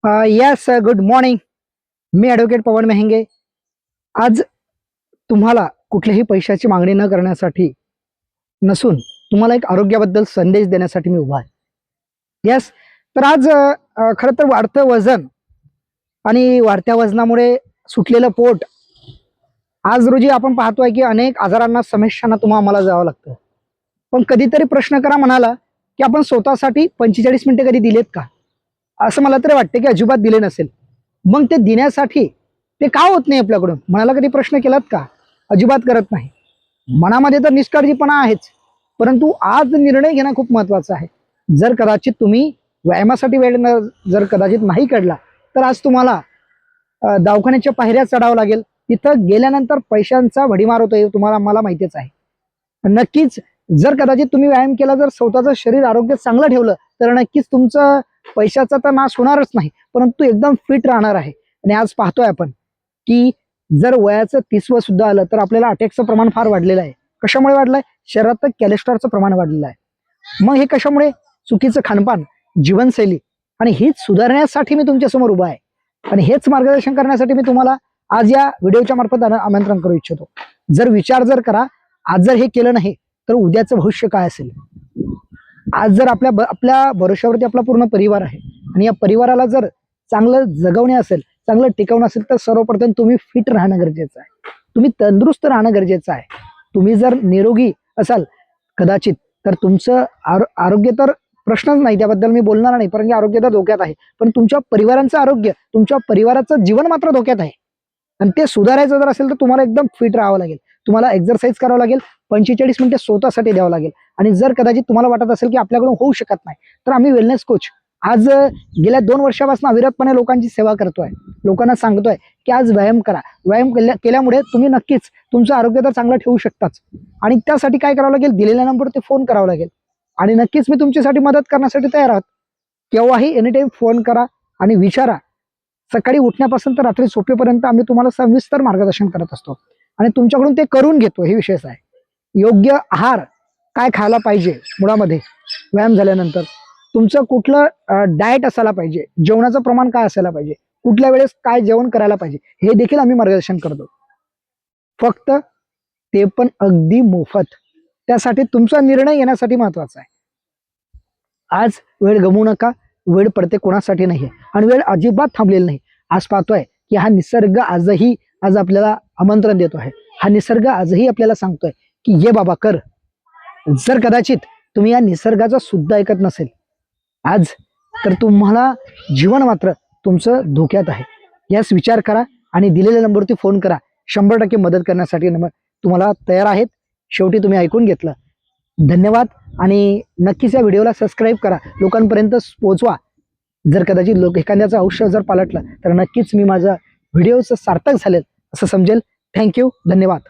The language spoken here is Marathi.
Yes, good morning. मी ॲडव्होकेट पवन मेहंगे. आज तुम्हाला कुठल्याही पैशाची मागणी न करण्यासाठी नसून तुम्हाला एक आरोग्याबद्दल संदेश देण्यासाठी मी उभा आहे. यस. तर आज खरं तर वाढतं वजन आणि वाढत्या वजनामुळे सुटलेलं पोट, आज रोजी आपण पाहतोय की अनेक आजारांना, समस्यांना आम्हाला जावं लागतं. पण कधीतरी प्रश्न करा मनाला, की आपण स्वतःसाठी 45 मिनिटं कधी दिलेत का? असं मला तरी वाटतं की अजिबात दिले नसेल. मग ते देण्यासाठी ते का होत नाही आपल्याकडून? मनाला कधी प्रश्न केलात का? अजिबात करत नाही. मनामध्ये तर निष्काळजीपणा आहेच, परंतु आज निर्णय घेणं खूप महत्वाचं आहे. जर कदाचित तुम्ही व्यायामासाठी वेळ जर कदाचित नाही काढला, तर आज तुम्हाला दवाखान्याच्या पायऱ्या चढावं लागेल. तिथं गेल्यानंतर पैशांचा भडीमार होतोय, तुम्हाला मला माहितीच आहे. नक्कीच जर कदाचित तुम्ही व्यायाम केला, जर स्वतःचं शरीर आरोग्य चांगलं ठेवलं, तर नक्कीच तुमचं पैशाचा तर नाश होणारच नाही, परंतु एकदम फिट राहणार आहे. आणि आज पाहतोय आपण की जर वयाचं 30वं सुद्धा आलं, तर आपल्याला अटॅकचं प्रमाण फार वाढलेलं आहे. कशामुळे वाढलंय? शरीरात कॅलेस्ट्रॉलचं प्रमाण वाढलेलं आहे. मग हे कशामुळे? चुकीचं खानपान, जीवनशैली, आणि हीच सुधारण्यासाठी मी तुमच्यासमोर उभा आहे. आणि हेच मार्गदर्शन करण्यासाठी मी तुम्हाला आज या व्हिडिओच्या मार्फत आमंत्रण करू इच्छितो. जर विचार करा, आज जर हे केलं नाही, तर उद्याचं भविष्य काय असेल? आज जर आपल्या भरोश्यावरती आपला पूर्ण परिवार आहे, आणि या परिवाराला जर चांगलं जगवणे असेल, चांगलं टिकवणं असेल, तर सर्वप्रथम तुम्ही फिट राहणं गरजेचं आहे. तुम्ही तंदुरुस्त राहणं गरजेचं आहे. तुम्ही जर निरोगी असाल कदाचित, तर तुमचं आरोग्य तर प्रश्नच नाही, त्याबद्दल मी बोलणार नाही, कारण की आरोग्य तर धोक्यात आहे. पण तुमच्या परिवारांचं आरोग्य, तुमच्या परिवाराचं जीवन मात्र धोक्यात आहे. आणि ते सुधारायचं जर असेल, तर तुम्हाला एकदम फिट राहावं लागेल. तुम्हाला एक्सरसाइज करावं लागेल, 45 मिनिटं स्वतःसाठी द्यावं लागेल. आणि जर कदाचित तुम्हाला वाटत असेल की आपल्याकडून होऊ शकत नाही, तर आम्ही वेलनेस कोच आज गेल्या 2 वर्षापासून अविरतपणे लोकांची सेवा करतोय. लोकांना सांगतोय की आज व्यायाम करा. व्यायाम केल्यामुळे तुम्ही नक्कीच तुमचं आरोग्य तर चांगलं ठेवू शकताच. आणि त्यासाठी काय करावं लागेल? दिलेल्या नंबरवरती फोन करावा लागेल. आणि नक्कीच मी तुमच्यासाठी मदत करण्यासाठी तयार आहोत. केव्हाही एनीटाईम फोन करा आणि विचारा. सकाळी उठण्यापासून तर रात्री झोपेपर्यंत आम्ही तुम्हाला सविस्तर मार्गदर्शन करत असतो, आणि तुमच्याकडून ते करून घेतो. हे विशेष आहे. योग्य आहार काय खायला पाहिजे, मुळामध्ये व्यायाम झाल्यानंतर तुमचं कुठलं डाएट असायला पाहिजे, जेवणाचं प्रमाण काय असायला पाहिजे, कुठल्या वेळेस काय जेवण करायला पाहिजे, हे देखील आम्ही मार्गदर्शन करतो. फक्त ते पण अगदी मोफत. त्यासाठी तुमचा निर्णय घेण्यासाठी महत्वाचा आहे. आज वेळ गमवू नका. वेळ पडते कोणासाठी नाही, आणि वेळ अजिबात थांबलेली नाही. आज पाहतोय की हा निसर्ग आज आपल्याला आमंत्रण देतो आहे. हा निसर्ग आजही आपल्याला सांगतोय की ये बाबा कर. जर कदाचित तुम्ही या निसर्गाचा सुद्धा ऐकत नसेल आज, तर तुम्हाला जीवन मात्र तुमचं धोक्यात आहे. यास विचार करा आणि दिलेल्या नंबरवरती फोन करा. 100% मदत करण्यासाठी तुम्हाला तयार आहेत. शेवटी तुम्ही ऐकून घेतलं. धन्यवाद. आणि नक्कीच या व्हिडिओला सबस्क्राईब करा, लोकांपर्यंत पोहोचवा. जर कदाचित एखाद्याचं आयुष्य जर पालटलं, तर नक्कीच मी माझा व्हिडिओचं सार्थक झालेल असं समजेल. थँक्यू. धन्यवाद.